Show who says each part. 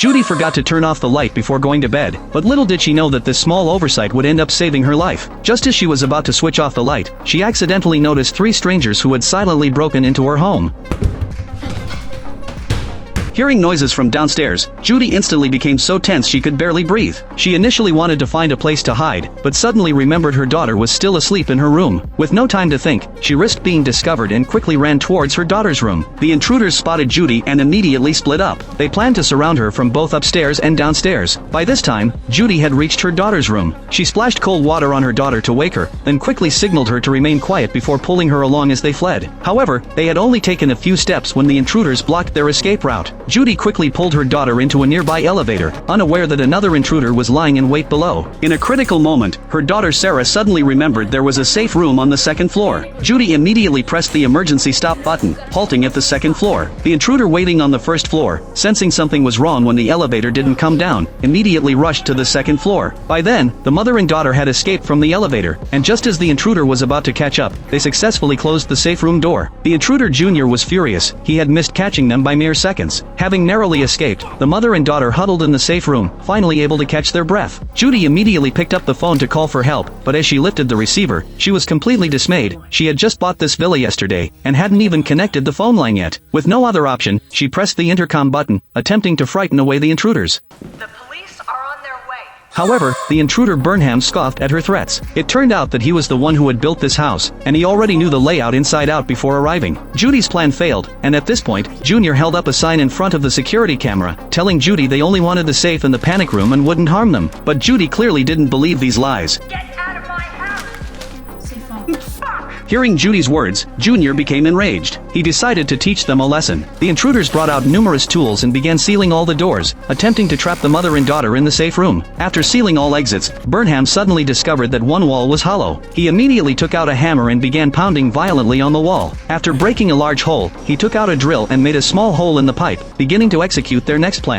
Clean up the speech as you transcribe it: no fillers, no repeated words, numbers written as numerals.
Speaker 1: Judy forgot to turn off the light before going to bed, but little did she know that this small oversight would end up saving her life. Just as she was about to switch off the light, she accidentally noticed 3 strangers who had silently broken into her home. Hearing noises from downstairs, Judy instantly became so tense she could barely breathe. She initially wanted to find a place to hide, but suddenly remembered her daughter was still asleep in her room. With no time to think, she risked being discovered and quickly ran towards her daughter's room. The intruders spotted Judy and immediately split up. They planned to surround her from both upstairs and downstairs. By this time, Judy had reached her daughter's room. She splashed cold water on her daughter to wake her, then quickly signaled her to remain quiet before pulling her along as they fled. However, they had only taken a few steps when the intruders blocked their escape route. Judy quickly pulled her daughter into a nearby elevator, unaware that another intruder was lying in wait below. In a critical moment, her daughter Sarah suddenly remembered there was a safe room on the 2nd floor. Judy immediately pressed the emergency stop button, halting at the 2nd floor. The intruder waiting on the 1st floor, sensing something was wrong when the elevator didn't come down, immediately rushed to the 2nd floor. By then, the mother and daughter had escaped from the elevator, and just as the intruder was about to catch up, they successfully closed the safe room door. The intruder Junior was furious. He had missed catching them by mere seconds. Having narrowly escaped, the mother and daughter huddled in the safe room, finally able to catch their breath. Judy immediately picked up the phone to call for help, but as she lifted the receiver, she was completely dismayed. She had just bought this villa yesterday, and hadn't even connected the phone line yet. With no other option, she pressed the intercom button, attempting to frighten away the intruders.
Speaker 2: The police are on their way.
Speaker 1: However, the intruder Burnham scoffed at her threats. It turned out that he was the one who had built this house, and he already knew the layout inside out before arriving. Judy's plan failed, and at this point, Junior held up a sign in front of the security camera, telling Judy they only wanted the safe in the panic room and wouldn't harm them. But Judy clearly didn't believe these lies.
Speaker 2: Get out of my house!
Speaker 3: Safe phone.
Speaker 2: Fuck!
Speaker 1: Hearing Judy's words, Junior became enraged. He decided to teach them a lesson. The intruders brought out numerous tools and began sealing all the doors, attempting to trap the mother and daughter in the safe room. After sealing all exits, Burnham suddenly discovered that one wall was hollow. He immediately took out a hammer and began pounding violently on the wall. After breaking a large hole, he took out a drill and made a small hole in the pipe, beginning to execute their next plan.